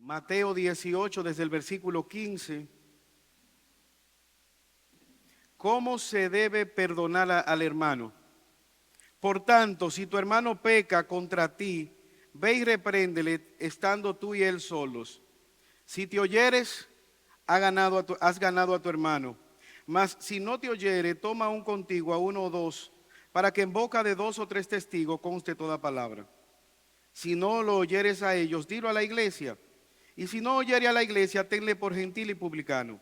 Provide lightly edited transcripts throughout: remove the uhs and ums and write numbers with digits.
Mateo 18, desde el versículo 15. ¿Cómo se debe perdonar al hermano? Por tanto, si tu hermano peca contra ti, ve y repréndele, estando tú y él solos. Si te oyeres, has ganado a tu hermano. Mas si no te oyere, toma aún contigo a uno o dos, para que en boca de dos o tres testigos conste toda palabra. Si no lo oyeres a ellos, dilo a la iglesia. Y si no oyere a la iglesia, tenle por gentil y publicano.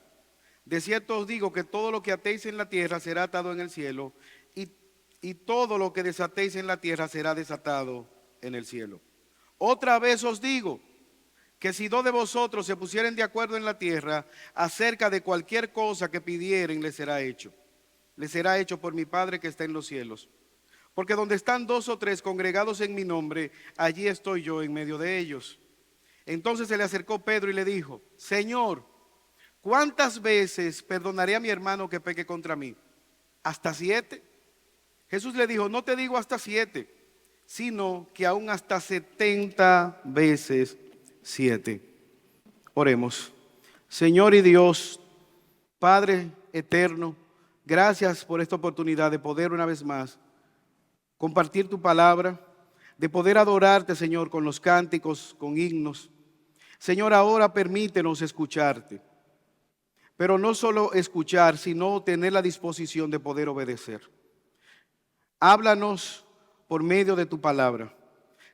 De cierto os digo que todo lo que atéis en la tierra será atado en el cielo, y todo lo que desatéis en la tierra será desatado en el cielo. Otra vez os digo que si dos de vosotros se pusieren de acuerdo en la tierra acerca de cualquier cosa que pidieren, les será hecho. Les será hecho por mi Padre que está en los cielos. Porque donde están dos o tres congregados en mi nombre, allí estoy yo en medio de ellos. Entonces se le acercó Pedro y le dijo: Señor, ¿cuántas veces perdonaré a mi hermano que peque contra mí? ¿Hasta 7? Jesús le dijo: no te digo hasta 7, sino que aún hasta 70 veces 7. Oremos. Señor y Dios, Padre eterno, gracias por esta oportunidad de poder una vez más compartir tu palabra, de poder adorarte, Señor, con los cánticos, con himnos. Señor, ahora permítenos escucharte, pero no solo escuchar, sino tener la disposición de poder obedecer. Háblanos por medio de tu palabra.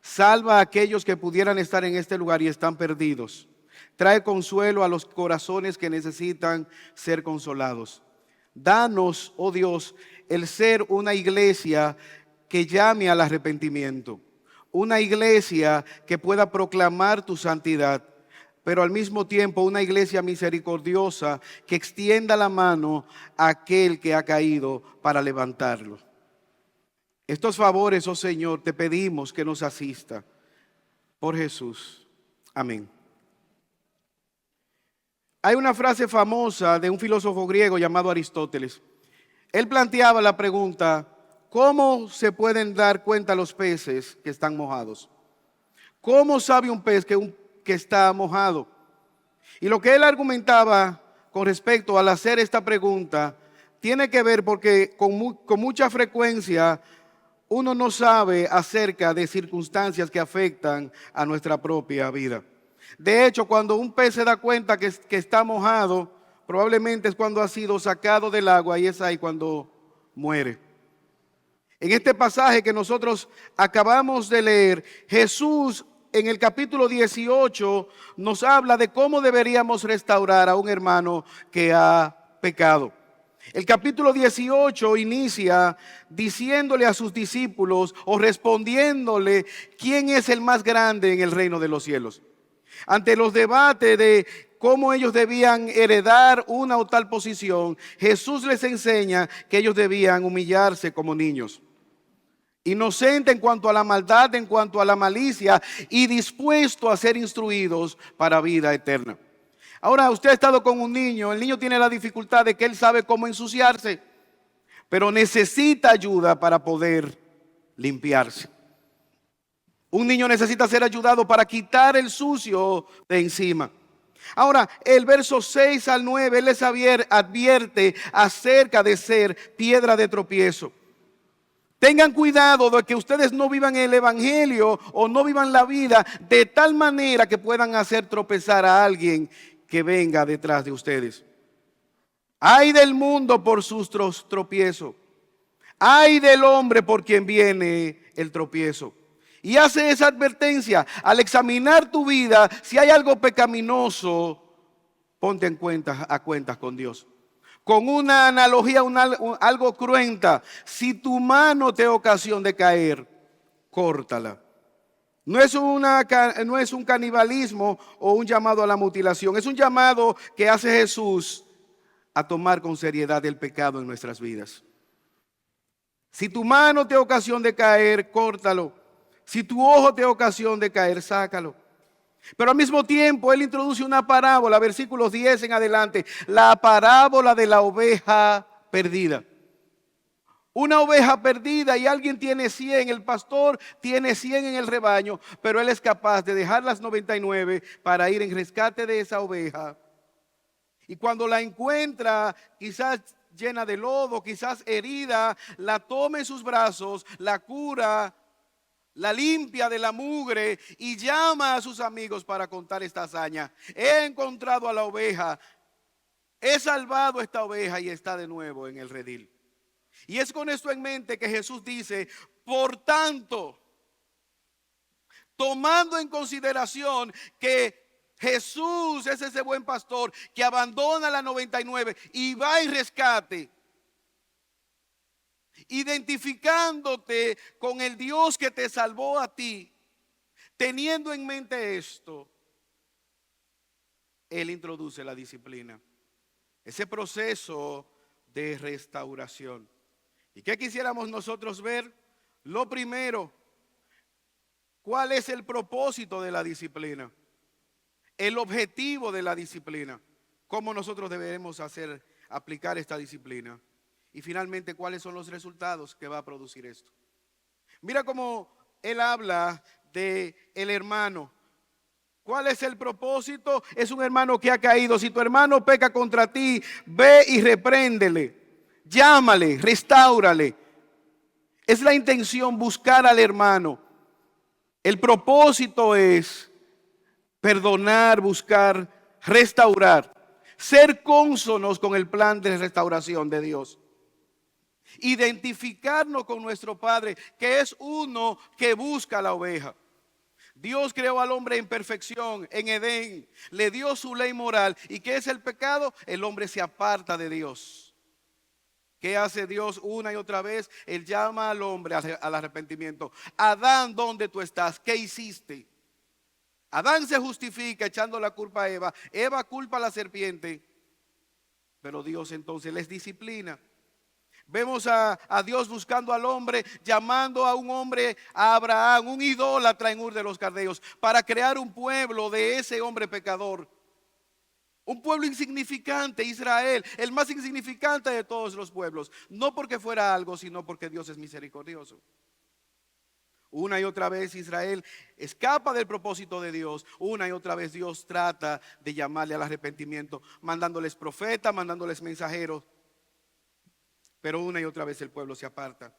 Salva a aquellos que pudieran estar en este lugar y están perdidos. Trae consuelo a los corazones que necesitan ser consolados. Danos, oh Dios, el ser una iglesia que llame al arrepentimiento. Una iglesia que pueda proclamar tu santidad, pero al mismo tiempo una iglesia misericordiosa que extienda la mano a aquel que ha caído para levantarlo. Estos favores, oh Señor, te pedimos que nos asista. Por Jesús. Amén. Hay una frase famosa de un filósofo griego llamado Aristóteles. Él planteaba la pregunta: ¿cómo se pueden dar cuenta los peces que están mojados? ¿Cómo sabe un pez que está mojado? Y lo que él argumentaba con respecto al hacer esta pregunta tiene que ver porque con mucha frecuencia uno no sabe acerca de circunstancias que afectan a nuestra propia vida. De hecho, cuando un pez se da cuenta que está mojado, probablemente es cuando ha sido sacado del agua, y es ahí cuando muere. En este pasaje que nosotros acabamos de leer, Jesús en el capítulo 18 nos habla de cómo deberíamos restaurar a un hermano que ha pecado. El capítulo 18 inicia diciéndole a sus discípulos o respondiéndole quién es el más grande en el reino de los cielos. Ante los debates de cómo ellos debían heredar una o tal posición, Jesús les enseña que ellos debían humillarse como niños, inocente en cuanto a la maldad, en cuanto a la malicia, y dispuesto a ser instruidos para vida eterna. Ahora, usted ha estado con un niño, el niño tiene la dificultad de que él sabe cómo ensuciarse, pero necesita ayuda para poder limpiarse. Un niño necesita ser ayudado para quitar el sucio de encima. Ahora, el verso 6 al 9, él les advierte acerca de ser piedra de tropiezo. Tengan cuidado de que ustedes no vivan el evangelio o no vivan la vida de tal manera que puedan hacer tropezar a alguien que venga detrás de ustedes. Ay del mundo por sus tropiezos. Ay del hombre por quien viene el tropiezo. Y hace esa advertencia: al examinar tu vida, si hay algo pecaminoso, ponte a cuentas con Dios. Con una analogía, algo cruenta: si tu mano te ocasiona de caer, córtala. No es un canibalismo o un llamado a la mutilación. Es un llamado que hace Jesús a tomar con seriedad el pecado en nuestras vidas. Si tu mano te ocasiona de caer, córtalo. Si tu ojo te ocasiona de caer, sácalo. Pero al mismo tiempo él introduce una parábola, versículos 10 en adelante, la parábola de la oveja perdida. Una oveja perdida y alguien tiene 100, el pastor tiene 100 en el rebaño, pero él es capaz de dejar las 99 para ir en rescate de esa oveja. Y cuando la encuentra, quizás llena de lodo, quizás herida, la toma en sus brazos, la cura, la limpia de la mugre y llama a sus amigos para contar esta hazaña. He encontrado a la oveja, he salvado a esta oveja y está de nuevo en el redil. Y es con esto en mente que Jesús dice, por tanto, tomando en consideración que Jesús es ese buen pastor que abandona la 99 y va en rescate, identificándote con el Dios que te salvó a ti, teniendo en mente esto, Él introduce la disciplina, ese proceso de restauración. ¿Y qué quisiéramos nosotros ver? Lo primero, ¿cuál es el propósito de la disciplina? El objetivo de la disciplina. ¿Cómo nosotros debemos aplicar esta disciplina? Y finalmente, ¿cuáles son los resultados que va a producir esto? Mira cómo él habla de el hermano. ¿Cuál es el propósito? Es un hermano que ha caído. Si tu hermano peca contra ti, ve y repréndele. Llámale, restáurale. Es la intención buscar al hermano. El propósito es perdonar, buscar, restaurar, ser cónsonos con el plan de restauración de Dios. Identificarnos con nuestro Padre, que es uno que busca la oveja. Dios creó al hombre en perfección, en Edén, le dio su ley moral. ¿Y qué es el pecado? El hombre se aparta de Dios. ¿Qué hace Dios una y otra vez? Él llama al hombre al arrepentimiento. Adán, ¿dónde tú estás? ¿Qué hiciste? Adán se justifica echando la culpa a Eva. Eva culpa a la serpiente. Pero Dios entonces les disciplina. Vemos a Dios buscando al hombre, llamando a un hombre, a Abraham, un idólatra en Ur de los Caldeos, para crear un pueblo de ese hombre pecador. Un pueblo insignificante, Israel, el más insignificante de todos los pueblos. No porque fuera algo, sino porque Dios es misericordioso. Una y otra vez Israel escapa del propósito de Dios. Una y otra vez Dios trata de llamarle al arrepentimiento, mandándoles profetas, mandándoles mensajeros. Pero una y otra vez el pueblo se aparta.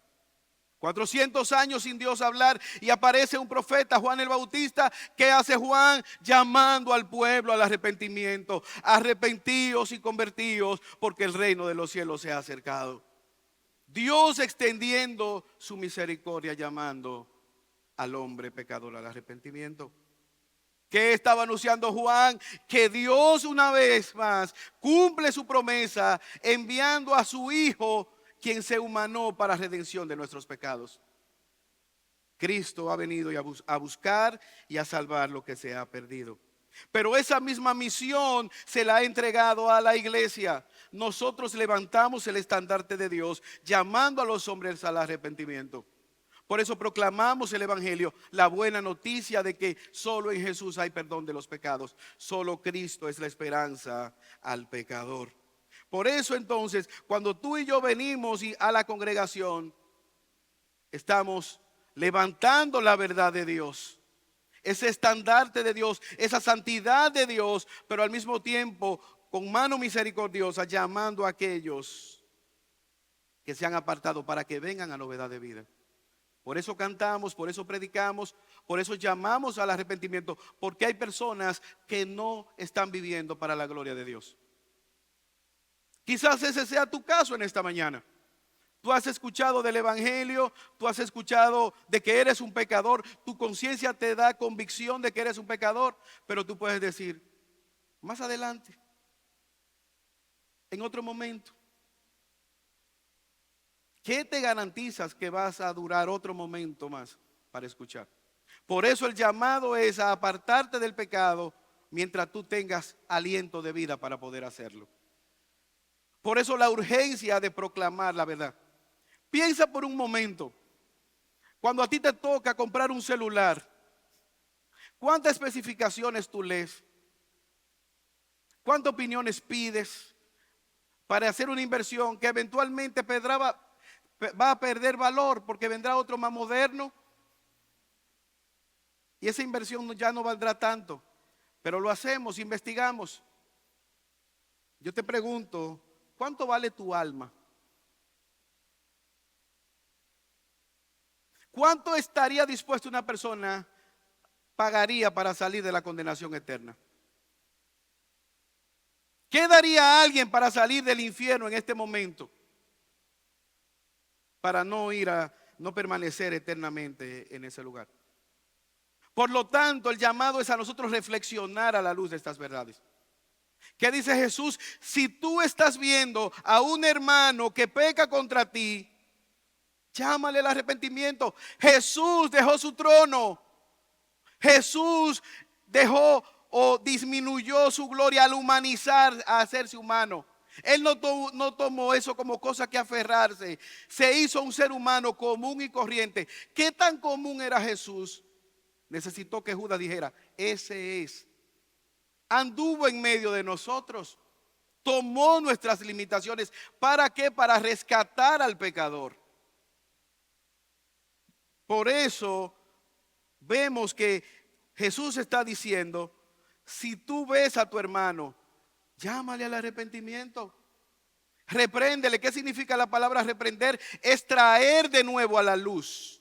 400 años sin Dios hablar y aparece un profeta, Juan el Bautista. ¿Qué hace Juan? Llamando al pueblo al arrepentimiento. Arrepentíos y convertíos porque el reino de los cielos se ha acercado. Dios extendiendo su misericordia, llamando al hombre pecador al arrepentimiento. ¿Qué estaba anunciando Juan? Que Dios una vez más cumple su promesa enviando a su Hijo, quien se humanó para redención de nuestros pecados. Cristo ha venido a buscar y a salvar lo que se ha perdido. Pero esa misma misión se la ha entregado a la iglesia. Nosotros levantamos el estandarte de Dios, llamando a los hombres al arrepentimiento. Por eso proclamamos el evangelio, la buena noticia de que solo en Jesús hay perdón de los pecados. Solo Cristo es la esperanza al pecador. Por eso entonces, cuando tú y yo venimos a la congregación, estamos levantando la verdad de Dios, ese estandarte de Dios, esa santidad de Dios, pero al mismo tiempo con mano misericordiosa, llamando a aquellos que se han apartado para que vengan a novedad de vida. Por eso cantamos, por eso predicamos, por eso llamamos al arrepentimiento, porque hay personas que no están viviendo para la gloria de Dios. Quizás ese sea tu caso en esta mañana. Tú has escuchado del evangelio, tú has escuchado de que eres un pecador, tu conciencia te da convicción de que eres un pecador, pero tú puedes decir, más adelante, en otro momento. ¿Qué te garantizas que vas a durar otro momento más para escuchar? Por eso el llamado es a apartarte del pecado mientras tú tengas aliento de vida para poder hacerlo. Por eso la urgencia de proclamar la verdad. Piensa por un momento, cuando a ti te toca comprar un celular, ¿cuántas especificaciones tú lees? ¿Cuántas opiniones pides para hacer una inversión que eventualmente va a perder valor porque vendrá otro más moderno y esa inversión ya no valdrá tanto. Pero lo hacemos, investigamos. Yo te pregunto, ¿cuánto vale tu alma? ¿Cuánto estaría dispuesto una persona pagaría para salir de la condenación eterna? ¿Qué daría alguien para salir del infierno en este momento? Para no permanecer eternamente en ese lugar. Por lo tanto, el llamado es a nosotros reflexionar a la luz de estas verdades. ¿Qué dice Jesús? Si tú estás viendo a un hermano que peca contra ti, llámale al arrepentimiento. Jesús dejó su trono. Jesús dejó o disminuyó su gloria al humanizar, a hacerse humano. Él no tomó eso como cosa que aferrarse. Se hizo un ser humano común y corriente. ¿Qué tan común era Jesús? Necesitó que Judas dijera, ese es. Anduvo en medio de nosotros. Tomó nuestras limitaciones. ¿Para qué? Para rescatar al pecador. Por eso vemos que Jesús está diciendo, si tú ves a tu hermano, llámale al arrepentimiento. Repréndele. ¿Qué significa la palabra reprender? Es traer de nuevo a la luz.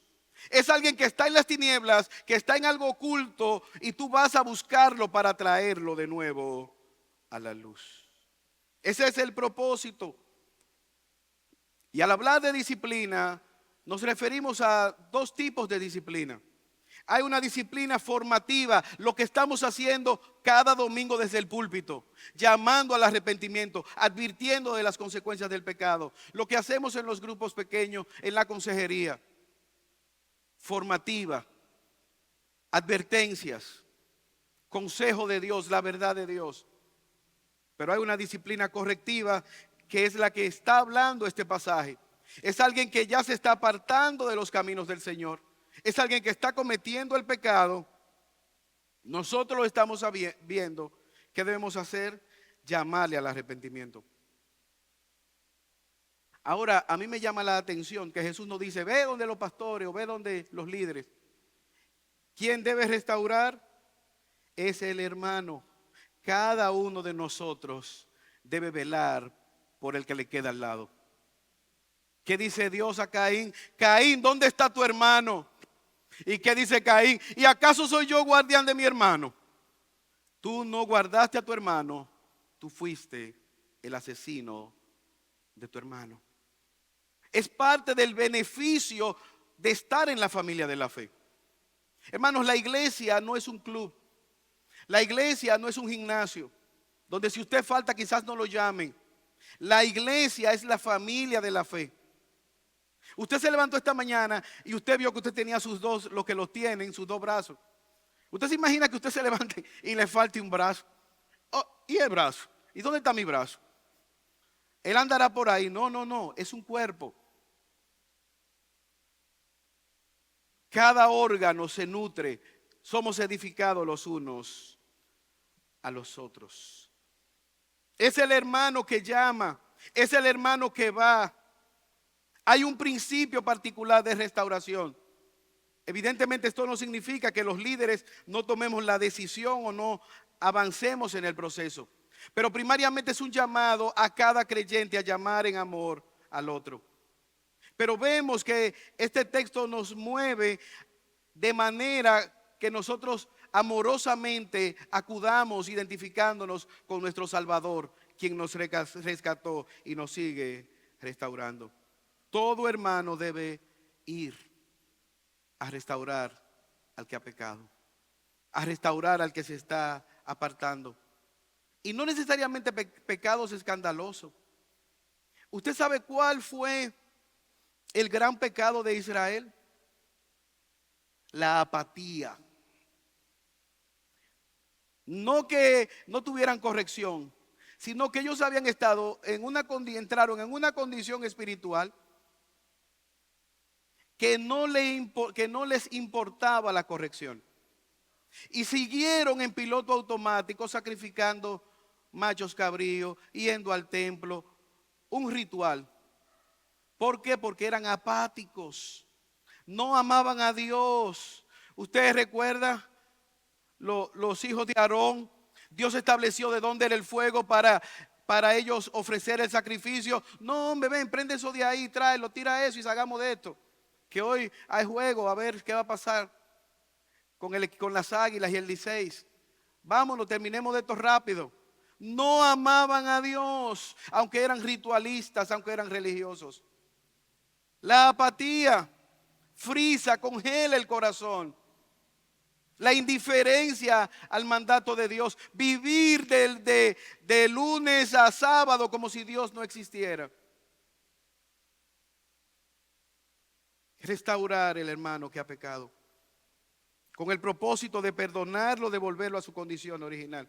Es alguien que está en las tinieblas, que está en algo oculto y tú vas a buscarlo para traerlo de nuevo a la luz. Ese es el propósito. Y al hablar de disciplina, nos referimos a dos tipos de disciplina. Hay una disciplina formativa, lo que estamos haciendo cada domingo desde el púlpito, llamando al arrepentimiento, advirtiendo de las consecuencias del pecado. Lo que hacemos en los grupos pequeños, en la consejería. Formativa, advertencias, consejo de Dios, la verdad de Dios. Pero hay una disciplina correctiva que es la que está hablando este pasaje. Es alguien que ya se está apartando de los caminos del Señor. Es alguien que está cometiendo el pecado. Nosotros lo estamos viendo. ¿Qué debemos hacer? Llamarle al arrepentimiento. Ahora, a mí me llama la atención que Jesús nos dice, ve donde los pastores o ve donde los líderes. ¿Quién debe restaurar? Es el hermano. Cada uno de nosotros debe velar por el que le queda al lado. ¿Qué dice Dios a Caín? Caín, ¿dónde está tu hermano? ¿Y qué dice Caín? ¿Y acaso soy yo guardián de mi hermano? Tú no guardaste a tu hermano, tú fuiste el asesino de tu hermano. Es parte del beneficio de estar en la familia de la fe. Hermanos, la iglesia no es un club. La iglesia no es un gimnasio donde si usted falta quizás no lo llamen. La iglesia es la familia de la fe. Usted se levantó esta mañana y usted vio que usted tenía sus dos, los que los tienen, sus dos brazos. Usted se imagina que usted se levante y le falte un brazo. Oh, ¿y el brazo? ¿Y dónde está mi brazo? Él andará por ahí. No, es un cuerpo. Cada órgano se nutre. Somos edificados los unos a los otros. Es el hermano que llama. Es el hermano que va. Hay un principio particular de restauración. Evidentemente esto no significa que los líderes no tomemos la decisión o no avancemos en el proceso. Pero primariamente es un llamado a cada creyente a llamar en amor al otro. Pero vemos que este texto nos mueve de manera que nosotros amorosamente acudamos identificándonos con nuestro Salvador, quien nos rescató y nos sigue restaurando. Todo hermano debe ir a restaurar al que ha pecado, a restaurar al que se está apartando. Y no necesariamente pecados escandalosos. ¿Usted sabe cuál fue el gran pecado de Israel? La apatía. No que no tuvieran corrección, sino que ellos habían estado entraron en una condición espiritual que no les importaba la corrección. Y siguieron en piloto automático sacrificando machos cabríos, yendo al templo, un ritual. ¿Por qué? Porque eran apáticos. No amaban a Dios. Ustedes recuerdan los hijos de Aarón. Dios estableció de dónde era el fuego para ellos ofrecer el sacrificio. No, hombre, ven, prende eso de ahí, tráelo, tira eso y hagamos de esto. Que hoy hay juego, a ver qué va a pasar con las Águilas y el Licey. Vámonos, terminemos de esto rápido. No amaban a Dios, aunque eran ritualistas, aunque eran religiosos. La apatía frisa, congela el corazón. La indiferencia al mandato de Dios. Vivir de lunes a sábado como si Dios no existiera. Restaurar el hermano que ha pecado, con el propósito de perdonarlo, devolverlo a su condición original.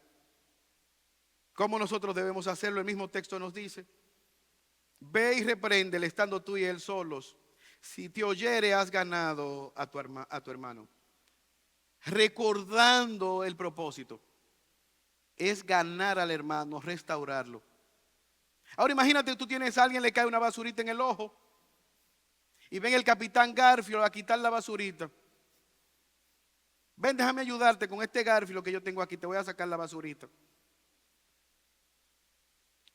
¿Cómo nosotros debemos hacerlo? El mismo texto nos dice: ve y repréndele estando tú y él solos. Si te oyere, has ganado a tu hermano. Recordando el propósito. Es ganar al hermano, restaurarlo. Ahora imagínate, tú tienes a alguien, le cae una basurita en el ojo y ven el capitán Garfio a quitar la basurita. Ven, déjame ayudarte con este Garfio que yo tengo aquí, te voy a sacar la basurita.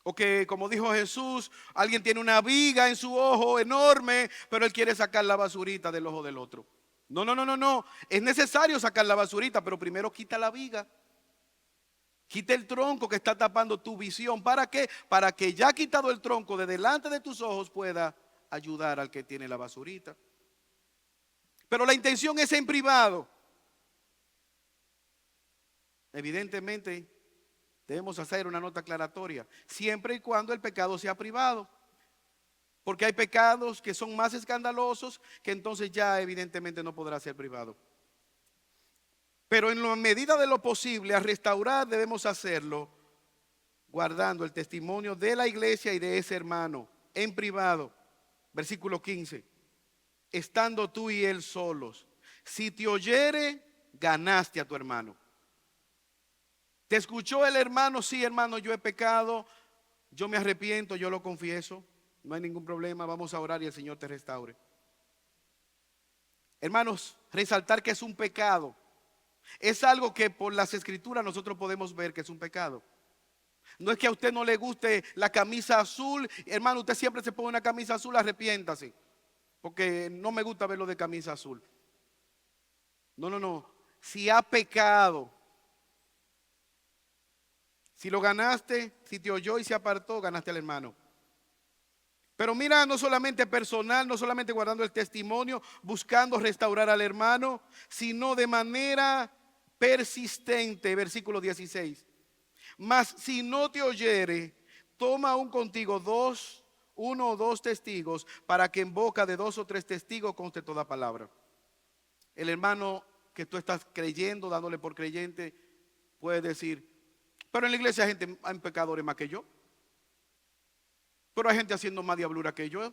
O que, como dijo Jesús, alguien tiene una viga en su ojo enorme, pero él quiere sacar la basurita del ojo del otro. No, no, no, no, no. Es necesario sacar la basurita, pero primero quita la viga. Quita el tronco que está tapando tu visión. ¿Para qué? Para que ya quitado el tronco de delante de tus ojos pueda ayudar al que tiene la basurita. Pero la intención es en privado. Evidentemente debemos hacer una nota aclaratoria, siempre y cuando el pecado sea privado. Porque hay pecados que son más escandalosos que entonces ya evidentemente no podrá ser privado. Pero en la medida de lo posible a restaurar debemos hacerlo guardando el testimonio de la iglesia y de ese hermano en privado. Versículo 15. Estando tú y él solos. Si te oyere, ganaste a tu hermano. ¿Te escuchó el hermano? Sí, hermano, yo he pecado, yo me arrepiento, yo lo confieso. No hay ningún problema, vamos a orar y el Señor te restaure. Hermanos, resaltar que es un pecado. Es algo que por las escrituras nosotros podemos ver que es un pecado. No es que a usted no le guste la camisa azul. Hermano, usted siempre se pone una camisa azul, arrepiéntase. Porque no me gusta verlo de camisa azul. No, no, no. Si ha pecado, si lo ganaste, si te oyó y se apartó, ganaste al hermano. Pero mira, no solamente personal, no solamente guardando el testimonio, buscando restaurar al hermano, sino de manera persistente. Versículo 16. Mas si no te oyere, toma aún contigo uno o dos testigos, para que en boca de 2 o 3 testigos conste toda palabra. El hermano que tú estás creyendo, dándole por creyente, puede decir: pero en la iglesia hay pecadores más que yo. Pero hay gente haciendo más diablura que yo.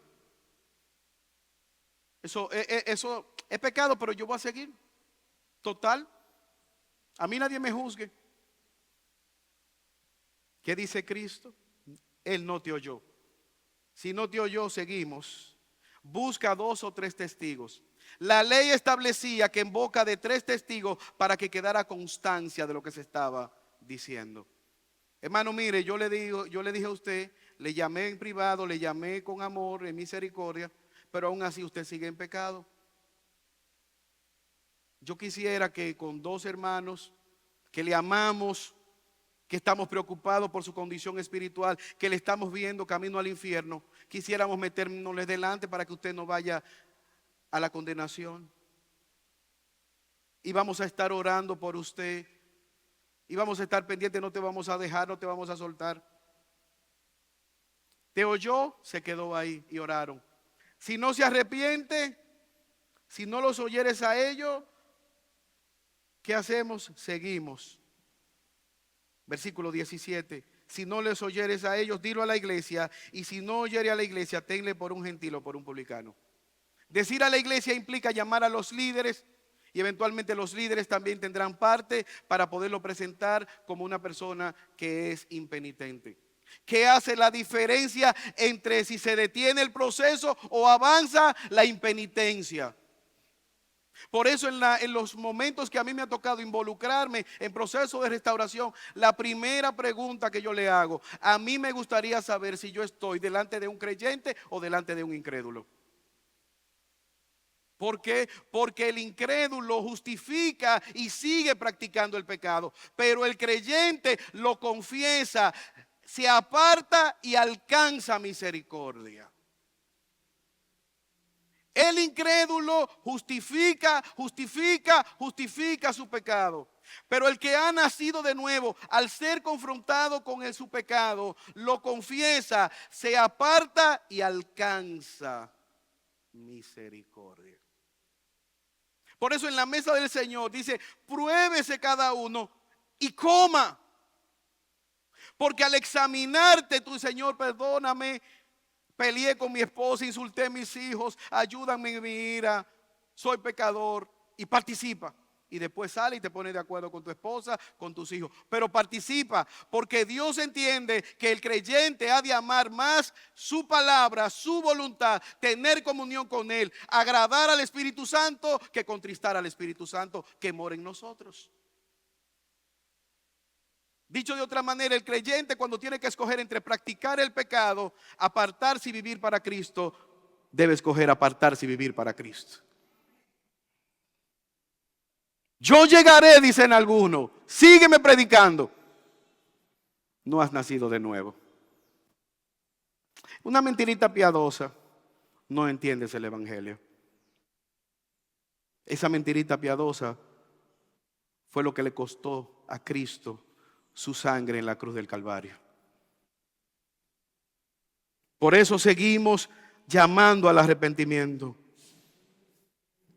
Eso es pecado, pero yo voy a seguir. Total, a mí nadie me juzgue. ¿Qué dice Cristo? Él no te oyó. Si no te oyó, seguimos. Busca 2 o 3 testigos. La ley establecía que en boca de 3 testigos para que quedara constancia de lo que se estaba diciendo. Hermano, mire, yo le dije a usted, le llamé en privado, le llamé con amor, en misericordia, pero aún así usted sigue en pecado. Yo quisiera que con 2 hermanos que le amamos, que estamos preocupados por su condición espiritual, que le estamos viendo camino al infierno, quisiéramos meternos delante para que usted no vaya a la condenación. Y vamos a estar orando por usted. Y vamos a estar pendientes, no te vamos a dejar, no te vamos a soltar. Te oyó, se quedó ahí y oraron. Si no se arrepiente, si no los oyeres a ellos, ¿qué hacemos? Seguimos. Versículo 17. Si no les oyeres a ellos, dilo a la iglesia. Y si no oyere a la iglesia, tenle por un gentil o por un publicano. Decir a la iglesia implica llamar a los líderes. Y eventualmente los líderes también tendrán parte para poderlo presentar como una persona que es impenitente. ¿Qué hace la diferencia entre si se detiene el proceso o avanza? La impenitencia. Por eso en los momentos que a mí me ha tocado involucrarme en proceso de restauración, la primera pregunta que yo le hago, a mí me gustaría saber si yo estoy delante de un creyente o delante de un incrédulo. ¿Por qué? Porque el incrédulo justifica y sigue practicando el pecado, pero el creyente lo confiesa, se aparta y alcanza misericordia. El incrédulo justifica su pecado. Pero el que ha nacido de nuevo, al ser confrontado con su pecado, lo confiesa, se aparta y alcanza misericordia. Por eso en la mesa del Señor dice, pruébese cada uno y coma. Porque al examinarte tú, Señor, perdóname, peleé con mi esposa, insulté a mis hijos, ayúdame en mi ira, soy pecador, y participa. Y después sale y te pone de acuerdo con tu esposa, con tus hijos. Pero participa, porque Dios entiende que el creyente ha de amar más su palabra, su voluntad, tener comunión con Él, agradar al Espíritu Santo que contristar al Espíritu Santo que mora en nosotros. Dicho de otra manera, el creyente cuando tiene que escoger entre practicar el pecado, apartarse y vivir para Cristo, debe escoger apartarse y vivir para Cristo. Yo llegaré, dicen algunos, sígueme predicando. No has nacido de nuevo. Una mentirita piadosa, no entiendes el evangelio. Esa mentirita piadosa fue lo que le costó a Cristo su sangre en la cruz del Calvario. Por eso seguimos llamando al arrepentimiento.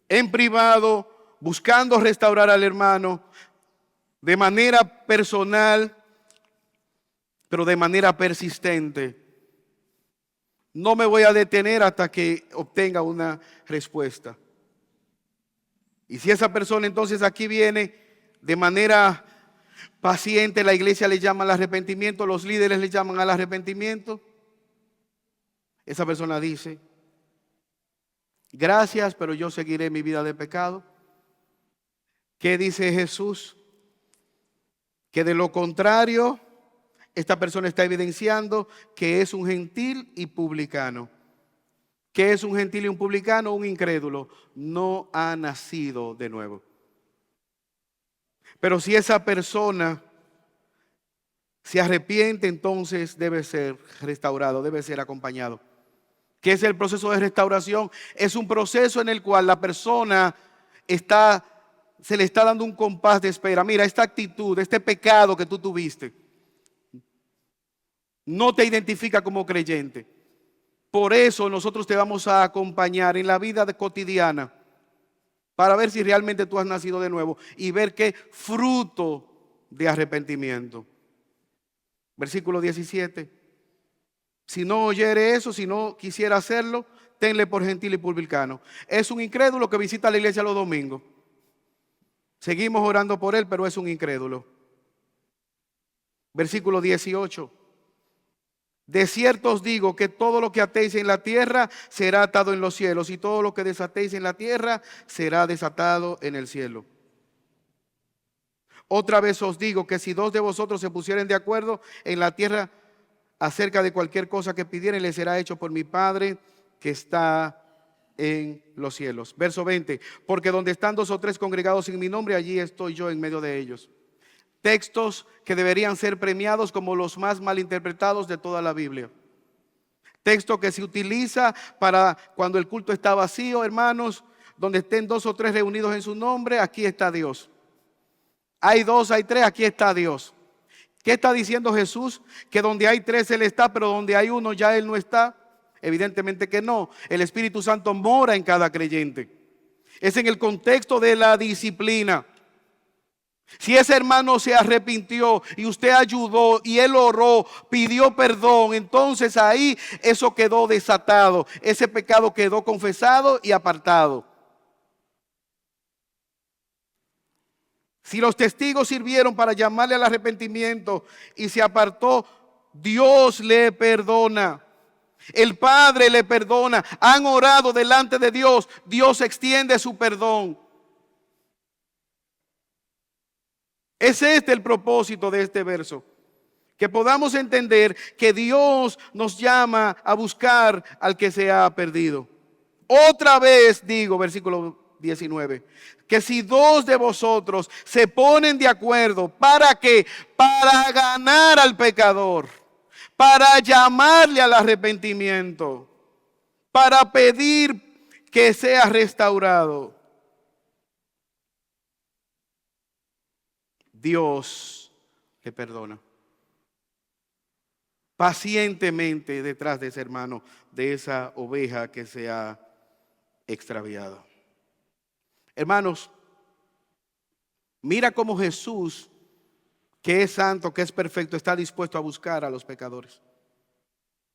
En privado, buscando restaurar al hermano de manera personal, pero de manera persistente. No me voy a detener hasta que obtenga una respuesta. Y si esa persona entonces aquí viene de manera paciente, la iglesia le llama al arrepentimiento, los líderes le llaman al arrepentimiento. Esa persona dice, gracias, pero yo seguiré mi vida de pecado. ¿Qué dice Jesús? Que de lo contrario, esta persona está evidenciando que es un gentil y publicano. ¿Qué es un gentil y un publicano? Un incrédulo. No ha nacido de nuevo. Pero si esa persona se arrepiente, entonces debe ser restaurado, debe ser acompañado. ¿Qué es el proceso de restauración? Es un proceso en el cual la persona se le está dando un compás de espera. Mira, esta actitud, este pecado que tú tuviste, no te identifica como creyente. Por eso nosotros te vamos a acompañar en la vida cotidiana para ver si realmente tú has nacido de nuevo y ver qué fruto de arrepentimiento. Versículo 17. Si no oyere eso, si no quisiera hacerlo, tenle por gentil y publicano. Es un incrédulo que visita la iglesia los domingos. Seguimos orando por él, pero es un incrédulo. Versículo 18. De cierto os digo que todo lo que atéis en la tierra será atado en los cielos, y todo lo que desatéis en la tierra será desatado en el cielo. Otra vez os digo que si dos de vosotros se pusieren de acuerdo en la tierra acerca de cualquier cosa que pidieren, les será hecho por mi Padre que está en los cielos. Verso 20. Porque donde están dos o tres congregados en mi nombre, allí estoy yo en medio de ellos. Textos que deberían ser premiados como los más mal interpretados de toda la Biblia. Texto que se utiliza para cuando el culto está vacío, hermanos, donde estén dos o tres reunidos en su nombre, aquí está Dios. Hay dos, hay tres, aquí está Dios. ¿Qué está diciendo Jesús? Que donde hay tres Él está, pero donde hay uno ya Él no está. Evidentemente que no. El Espíritu Santo mora en cada creyente. Es en el contexto de la disciplina. Si ese hermano se arrepintió y usted ayudó y él oró, pidió perdón, entonces ahí eso quedó desatado. Ese pecado quedó confesado y apartado. Si los testigos sirvieron para llamarle al arrepentimiento y se apartó Dios le perdona. El Padre le perdona. Han orado delante de Dios. Dios extiende su perdón. Es este el propósito de este verso. Que podamos entender que Dios nos llama a buscar al que se ha perdido. Otra vez digo, versículo 19, que si dos de vosotros se ponen de acuerdo, ¿para qué? Para ganar al pecador, para llamarle al arrepentimiento, para pedir que sea restaurado. Dios le perdona pacientemente detrás de ese hermano, de esa oveja que se ha extraviado. Hermanos, mira cómo Jesús, que es santo, que es perfecto, está dispuesto a buscar a los pecadores.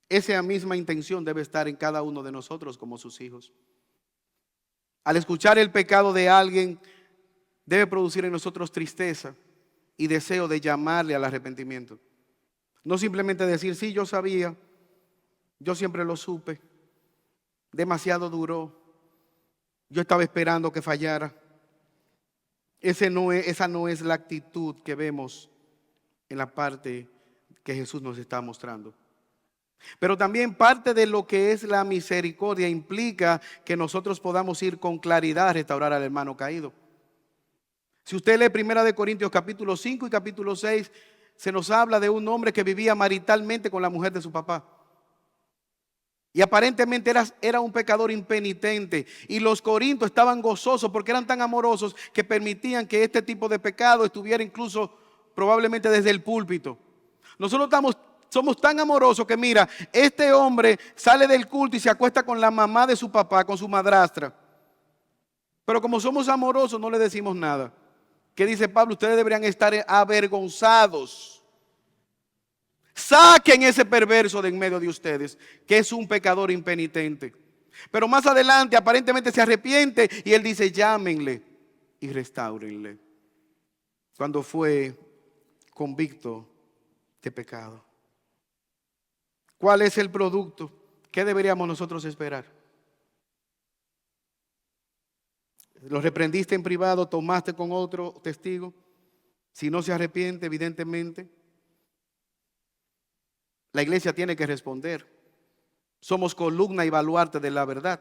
Esa misma intención debe estar en cada uno de nosotros como sus hijos. Al escuchar el pecado de alguien, debe producir en nosotros tristeza y deseo de llamarle al arrepentimiento. No simplemente decir, sí, yo sabía, yo siempre lo supe, demasiado duró, yo estaba esperando que fallara. Esa no es la actitud que vemos en la parte que Jesús nos está mostrando. Pero también parte de lo que es la misericordia implica que nosotros podamos ir con claridad a restaurar al hermano caído. Si usted lee 1 Corintios capítulo 5 y capítulo 6, se nos habla de un hombre que vivía maritalmente con la mujer de su papá. Y aparentemente era un pecador impenitente. Y los corintios estaban gozosos porque eran tan amorosos que permitían que este tipo de pecado estuviera incluso probablemente desde el púlpito. Nosotros somos tan amorosos que mira, este hombre sale del culto y se acuesta con la mamá de su papá, con su madrastra. Pero como somos amorosos no le decimos nada. ¿Qué dice Pablo? Ustedes deberían estar avergonzados. Saquen ese perverso de en medio de ustedes, que es un pecador impenitente. Pero más adelante aparentemente se arrepiente y él dice, llámenle y restáurenle. Cuando fue convicto de pecado. ¿Cuál es el producto? ¿Qué deberíamos nosotros esperar? Lo reprendiste en privado, tomaste con otro testigo. Si no se arrepiente, evidentemente, la iglesia tiene que responder. Somos columna y baluarte de la verdad.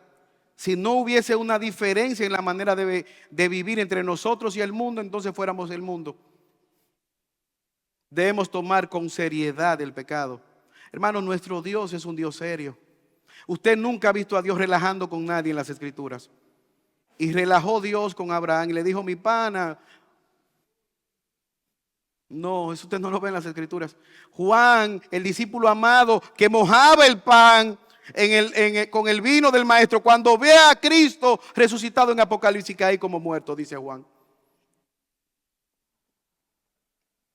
Si no hubiese una diferencia en la manera de vivir entre nosotros y el mundo, entonces fuéramos el mundo. Debemos tomar con seriedad el pecado. Hermano, nuestro Dios es un Dios serio. Usted nunca ha visto a Dios relajando con nadie en las Escrituras. Y relajó Dios con Abraham y le dijo, mi pana. No, eso usted no lo ve en las Escrituras. Juan, el discípulo amado que mojaba el pan con el vino del maestro, cuando ve a Cristo resucitado en Apocalipsis, cae como muerto, dice Juan.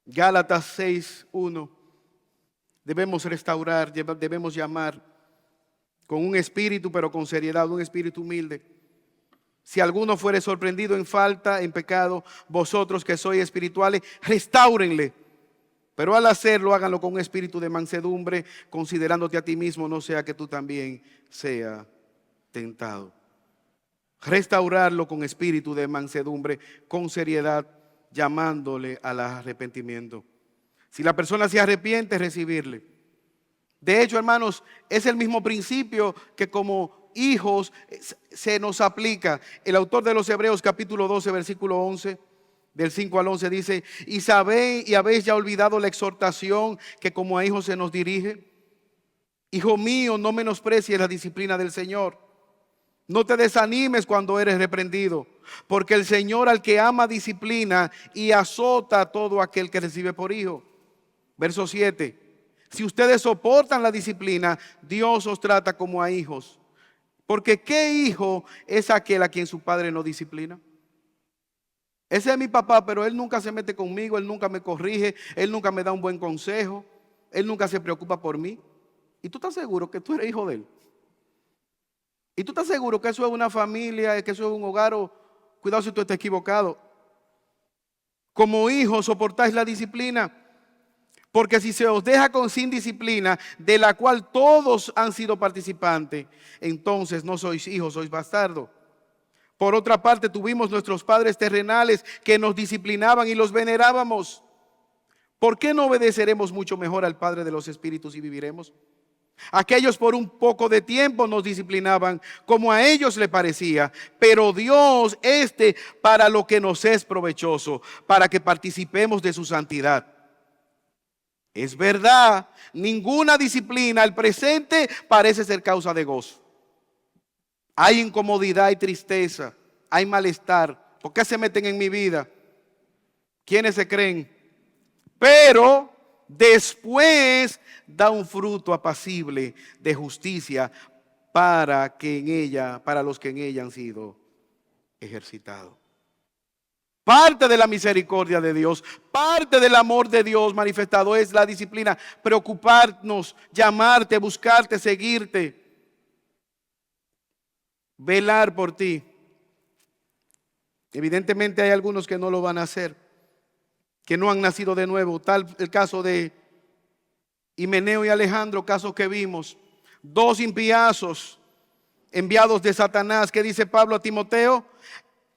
Gálatas 6:1. Debemos restaurar, debemos llamar con un espíritu, pero con seriedad, un espíritu humilde. Si alguno fuere sorprendido en falta, en pecado, vosotros que sois espirituales, restáurenle. Pero al hacerlo, háganlo con un espíritu de mansedumbre, considerándote a ti mismo, no sea que tú también sea tentado. Restaurarlo con espíritu de mansedumbre, con seriedad, llamándole al arrepentimiento. Si la persona se arrepiente, recibirle. De hecho, hermanos, es el mismo principio que como hijos se nos aplica. El autor de los Hebreos capítulo 12 versículo 11, del 5 al 11 dice, y sabéis y habéis ya olvidado la exhortación que como a hijos se nos dirige. Hijo mío, no menosprecies la disciplina del Señor. No te desanimes cuando eres reprendido, porque el Señor al que ama disciplina y azota a todo aquel que recibe por hijo. Verso 7. Si ustedes soportan la disciplina, Dios os trata como a hijos. Porque ¿qué hijo es aquel a quien su padre no disciplina? Ese es mi papá, pero él nunca se mete conmigo, él nunca me corrige, él nunca me da un buen consejo, él nunca se preocupa por mí. ¿Y tú estás seguro que tú eres hijo de él? ¿Y tú estás seguro que eso es una familia, que eso es un hogar? O cuidado si tú estás equivocado. Como hijos soportáis la disciplina. Porque si se os deja sin disciplina, de la cual todos han sido participantes, entonces no sois hijos, sois bastardos. Por otra parte, tuvimos nuestros padres terrenales que nos disciplinaban y los venerábamos. ¿Por qué no obedeceremos mucho mejor al Padre de los Espíritus y viviremos? Aquellos por un poco de tiempo nos disciplinaban como a ellos le parecía, pero Dios para lo que nos es provechoso, para que participemos de su santidad. Es verdad, ninguna disciplina al presente parece ser causa de gozo. Hay incomodidad y tristeza, hay malestar. ¿Por qué se meten en mi vida? ¿Quiénes se creen? Pero después da un fruto apacible de justicia para los que en ella han sido ejercitados. Parte de la misericordia de Dios, parte del amor de Dios manifestado es la disciplina, preocuparnos, llamarte, buscarte, seguirte, velar por ti. Evidentemente hay algunos que no lo van a hacer, que no han nacido de nuevo, tal el caso de Himeneo y Alejandro, casos que vimos, dos impiazos enviados de Satanás, que dice Pablo a Timoteo,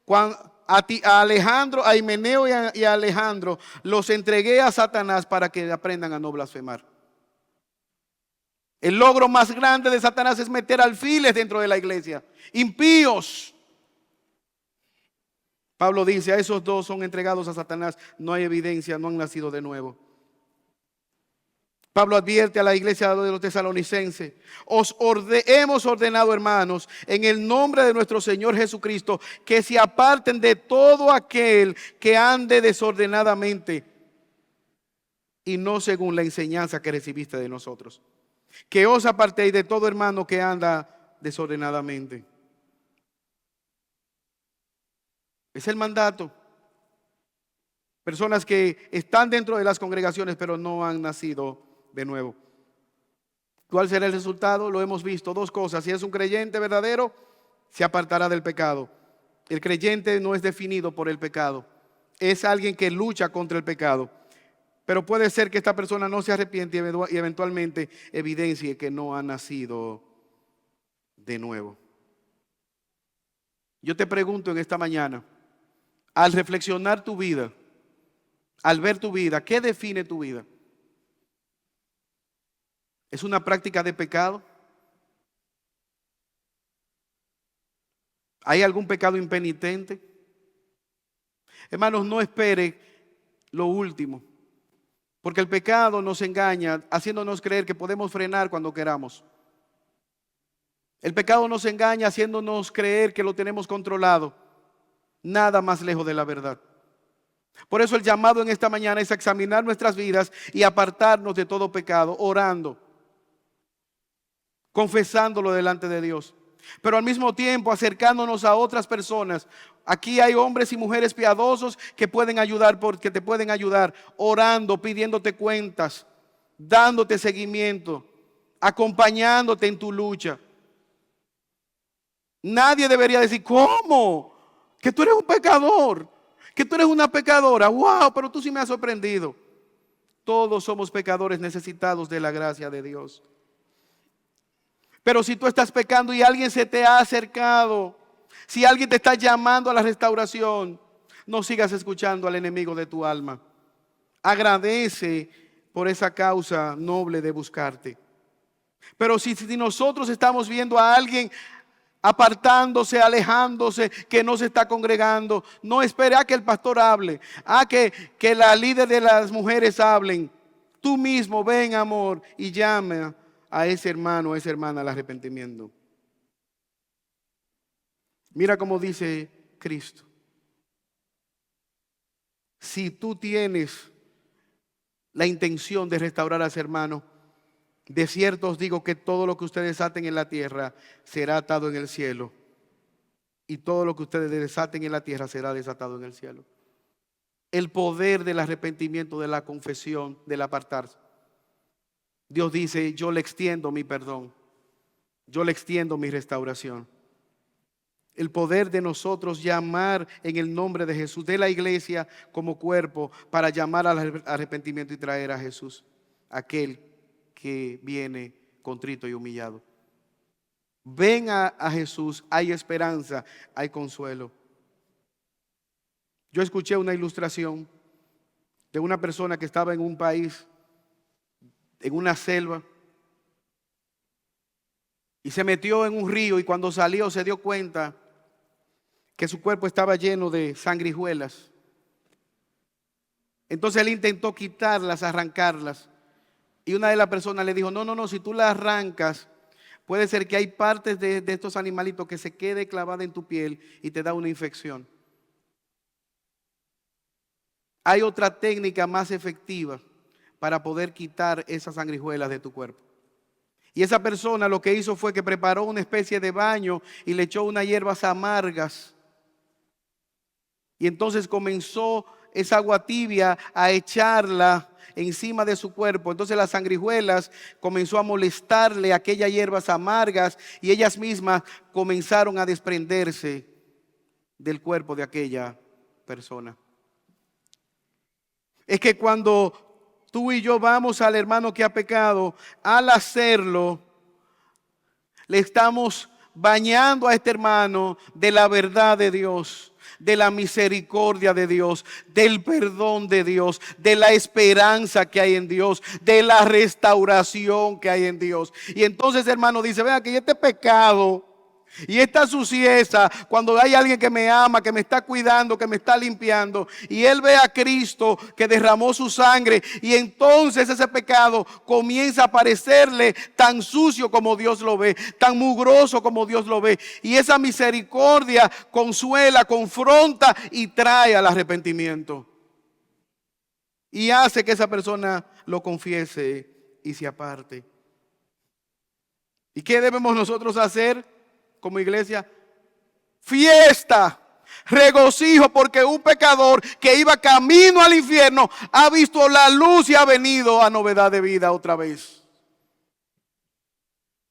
a Alejandro, a Himeneo y a Alejandro los entregué a Satanás para que aprendan a no blasfemar. El logro más grande de Satanás es meter alfiles dentro de la iglesia, impíos. Pablo dice, a esos dos son entregados a Satanás, no hay evidencia, no han nacido de nuevo. Pablo advierte a la iglesia de los tesalonicenses, hemos ordenado, hermanos, en el nombre de nuestro Señor Jesucristo, que se aparten de todo aquel que ande desordenadamente y no según la enseñanza que recibiste de nosotros. Que os apartéis de todo hermano que anda desordenadamente. Es el mandato. Personas que están dentro de las congregaciones pero no han nacido de nuevo. ¿Cuál será el resultado? Lo hemos visto, dos cosas. Si es un creyente verdadero, se apartará del pecado. El creyente no es definido por el pecado. Es alguien que lucha contra el pecado. Pero puede ser que esta persona no se arrepiente y eventualmente evidencie que no ha nacido de nuevo. Yo te pregunto en esta mañana, al reflexionar tu vida, al ver tu vida, ¿qué define tu vida? ¿Es una práctica de pecado? ¿Hay algún pecado impenitente? Hermanos, no espere lo último, porque el pecado nos engaña, haciéndonos creer que podemos frenar cuando queramos. El pecado nos engaña, haciéndonos creer que lo tenemos controlado. Nada más lejos de la verdad. Por eso el llamado en esta mañana es a examinar nuestras vidas y apartarnos de todo pecado, orando, confesándolo delante de Dios, pero al mismo tiempo acercándonos a otras personas. Aquí hay hombres y mujeres piadosos que pueden ayudar, porque te pueden ayudar orando, pidiéndote cuentas, dándote seguimiento, acompañándote en tu lucha. Nadie debería decir, ¿cómo? Que tú eres un pecador, que tú eres una pecadora. Wow, pero tú sí me has sorprendido. Todos somos pecadores necesitados de la gracia de Dios. Pero si tú estás pecando y alguien se te ha acercado, si alguien te está llamando a la restauración, no sigas escuchando al enemigo de tu alma. Agradece por esa causa noble de buscarte. Pero si nosotros estamos viendo a alguien apartándose, alejándose, que no se está congregando, no espere a que el pastor hable, a que la líder de las mujeres hablen. Tú mismo ven, amor, y llama a ese hermano, a esa hermana al arrepentimiento. Mira cómo dice Cristo. Si tú tienes la intención de restaurar a ese hermano, de cierto os digo que todo lo que ustedes aten en la tierra será atado en el cielo, y todo lo que ustedes desaten en la tierra será desatado en el cielo. El poder del arrepentimiento, de la confesión, del apartarse. Dios dice, yo le extiendo mi perdón, yo le extiendo mi restauración. el poder de nosotros llamar en el nombre de Jesús, de la iglesia como cuerpo, para llamar al arrepentimiento y traer a Jesús, aquel que viene contrito y humillado. Ven a Jesús, hay esperanza, hay consuelo. Yo escuché una ilustración de una persona que estaba en un país, en una selva, y se metió en un río, y cuando salió se dio cuenta que su cuerpo estaba lleno de sanguijuelas. Entonces él intentó quitarlas, arrancarlas, y una de las personas le dijo, no, si tú las arrancas, puede ser que hay partes de estos animalitos que se quede clavada en tu piel y te da una infección. Hay otra técnica más efectiva para poder quitar esas sanguijuelas de tu cuerpo. Y esa persona lo que hizo fue que preparó una especie de baño y le echó unas hierbas amargas. Y entonces comenzó esa agua tibia a echarla encima de su cuerpo. Entonces las sanguijuelas comenzó a molestarle aquellas hierbas amargas y ellas mismas comenzaron a desprenderse del cuerpo de aquella persona. Es que cuando tú y yo vamos al hermano que ha pecado, al hacerlo, le estamos bañando a este hermano de la verdad de Dios, de la misericordia de Dios, del perdón de Dios, de la esperanza que hay en Dios, de la restauración que hay en Dios. Y entonces, hermano, dice, vea que este pecado y esta suciedad, cuando hay alguien que me ama, que me está cuidando, que me está limpiando, y él ve a Cristo que derramó su sangre, y entonces ese pecado comienza a parecerle tan sucio como Dios lo ve, tan mugroso como Dios lo ve, y esa misericordia consuela, confronta y trae al arrepentimiento, y hace que esa persona lo confiese y se aparte. ¿Y qué debemos nosotros hacer como iglesia? Fiesta, regocijo, porque un pecador que iba camino al infierno ha visto la luz y ha venido a novedad de vida otra vez.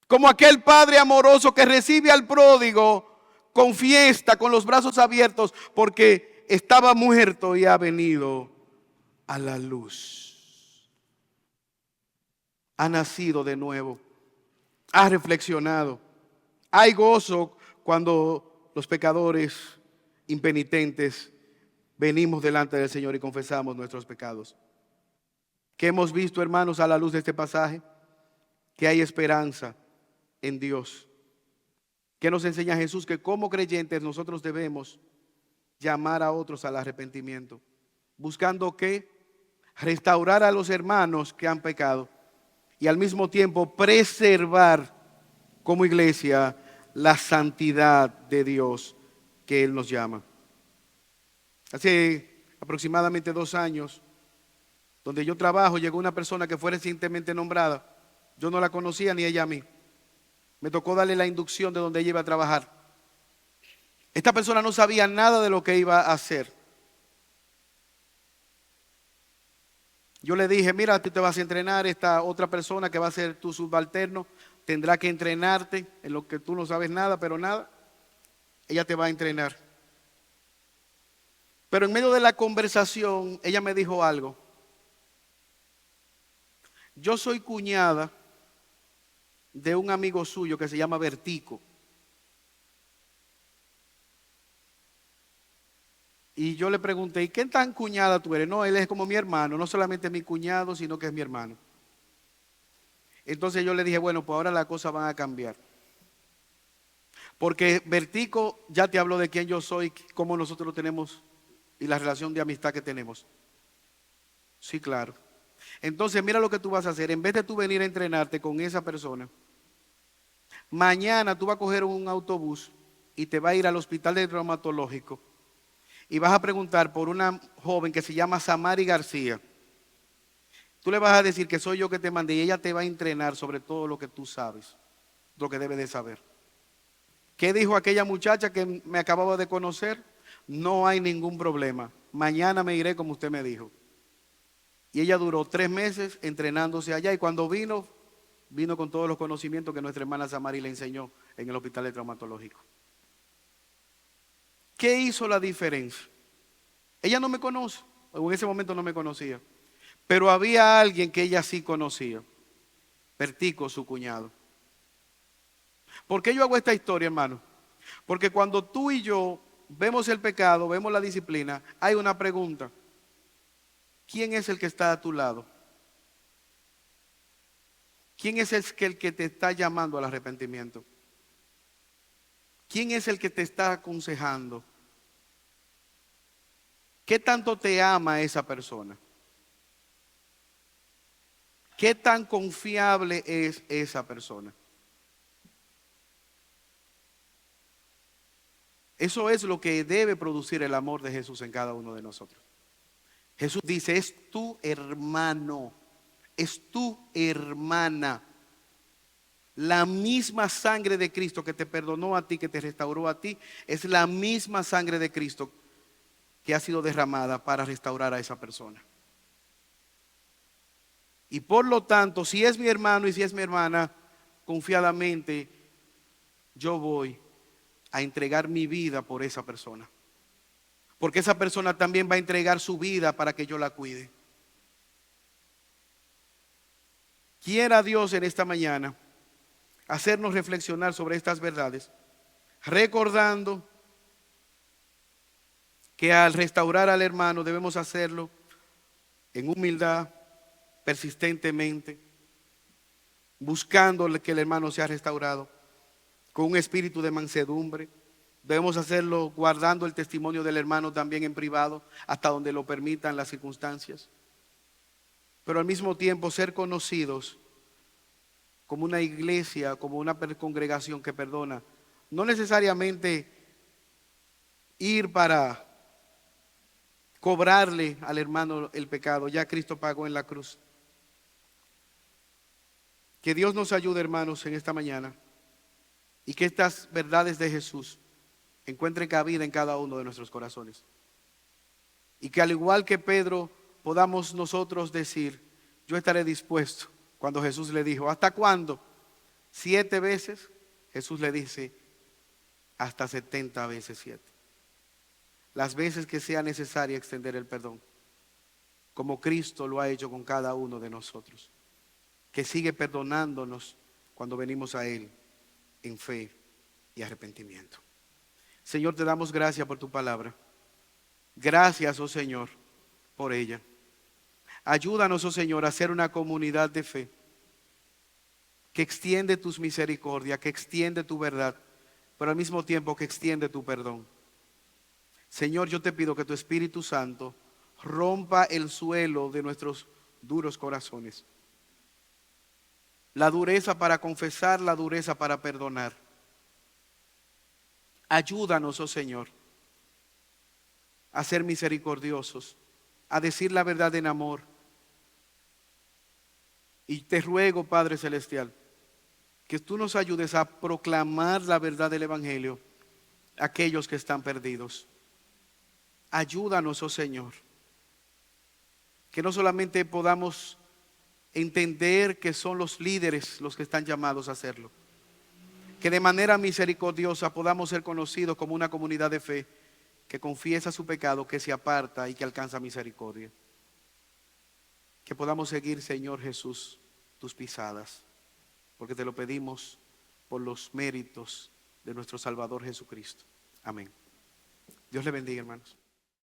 Como aquel padre amoroso que recibe al pródigo con fiesta, con los brazos abiertos, porque estaba muerto y ha venido a la luz. Ha nacido de nuevo, ha reflexionado. Hay gozo cuando los pecadores impenitentes venimos delante del Señor y confesamos nuestros pecados. ¿Qué hemos visto, hermanos, a la luz de este pasaje? Que hay esperanza en Dios. ¿Qué nos enseña Jesús? Que como creyentes nosotros debemos llamar a otros al arrepentimiento. ¿Buscando qué? Restaurar a los hermanos que han pecado y al mismo tiempo preservar como iglesia la santidad de Dios que Él nos llama. Hace aproximadamente 2 años, donde yo trabajo, llegó una persona que fue recientemente nombrada. Yo no la conocía ni ella a mí. Me tocó darle la inducción de donde ella iba a trabajar. Esta persona no sabía nada de lo que iba a hacer. Yo le dije, mira, tú te vas a entrenar, esta otra persona que va a ser tu subalterno tendrá que entrenarte en lo que tú no sabes nada, pero nada, ella te va a entrenar. Pero en medio de la conversación, ella me dijo algo. Yo soy cuñada de un amigo suyo que se llama Vertico. Y yo le pregunté, ¿y qué tan cuñada tú eres? No, él es como mi hermano, no solamente mi cuñado, sino que es mi hermano. Entonces yo le dije, bueno, pues ahora las cosas van a cambiar. Porque Vertico ya te habló de quién yo soy, cómo nosotros lo tenemos y la relación de amistad que tenemos. Sí, claro. Entonces mira lo que tú vas a hacer. En vez de tú venir a entrenarte con esa persona, mañana tú vas a coger un autobús y te vas a ir al hospital de traumatológico y vas a preguntar por una joven que se llama Samari García. Tú le vas a decir que soy yo que te mandé y ella te va a entrenar sobre todo lo que tú sabes, lo que debes de saber. ¿Qué dijo aquella muchacha que me acababa de conocer? No hay ningún problema. Mañana me iré como usted me dijo. Y ella duró 3 meses entrenándose allá y cuando vino con todos los conocimientos que nuestra hermana Samari le enseñó en el hospital de traumatológico. ¿Qué hizo la diferencia? Ella no me conoce, o en ese momento no me conocía, pero había alguien que ella sí conocía, Pertico, su cuñado. ¿Por qué yo hago esta historia, hermano? Porque cuando tú y yo vemos el pecado, vemos la disciplina, hay una pregunta. ¿Quién es el que está a tu lado? ¿Quién es el que te está llamando al arrepentimiento? ¿Quién es el que te está aconsejando? ¿Qué tanto te ama esa persona? ¿Qué tan confiable es esa persona? Eso es lo que debe producir el amor de Jesús en cada uno de nosotros. Jesús dice, es tu hermano, es tu hermana. La misma sangre de Cristo que te perdonó a ti, que te restauró a ti, es la misma sangre de Cristo que ha sido derramada para restaurar a esa persona. Y por lo tanto, si es mi hermano y si es mi hermana, confiadamente yo voy a entregar mi vida por esa persona. Porque esa persona también va a entregar su vida para que yo la cuide. Quiera Dios en esta mañana hacernos reflexionar sobre estas verdades, recordando que al restaurar al hermano debemos hacerlo en humildad, persistentemente, buscando que el hermano sea restaurado, con un espíritu de mansedumbre. Debemos hacerlo guardando el testimonio del hermano también en privado, hasta donde lo permitan las circunstancias. Pero al mismo tiempo ser conocidos como una iglesia, como una congregación que perdona. No necesariamente ir para cobrarle al hermano el pecado, ya Cristo pagó en la cruz. Que Dios nos ayude, hermanos, en esta mañana, y que estas verdades de Jesús encuentren cabida en cada uno de nuestros corazones. Y que al igual que Pedro podamos nosotros decir, yo estaré dispuesto. Cuando Jesús le dijo, ¿hasta cuándo? 7 veces. Jesús le dice, hasta 70 veces 7. Las veces que sea necesario extender el perdón, como Cristo lo ha hecho con cada uno de nosotros, que sigue perdonándonos cuando venimos a Él en fe y arrepentimiento. Señor, te damos gracias por tu palabra. Gracias, oh Señor, por ella. Ayúdanos, oh Señor, a ser una comunidad de fe que extiende tus misericordias, que extiende tu verdad, pero al mismo tiempo que extiende tu perdón. Señor, yo te pido que tu Espíritu Santo rompa el suelo de nuestros duros corazones. La dureza para confesar, la dureza para perdonar. Ayúdanos, oh Señor, a ser misericordiosos, a decir la verdad en amor. Y te ruego, Padre Celestial, que tú nos ayudes a proclamar la verdad del Evangelio a aquellos que están perdidos. Ayúdanos, oh Señor, que no solamente podamos entender que son los líderes los que están llamados a hacerlo, que de manera misericordiosa podamos ser conocidos como una comunidad de fe que confiesa su pecado, que se aparta y que alcanza misericordia. Que podamos seguir, Señor Jesús, tus pisadas, porque te lo pedimos por los méritos de nuestro Salvador Jesucristo. Amén. Dios le bendiga, hermanos.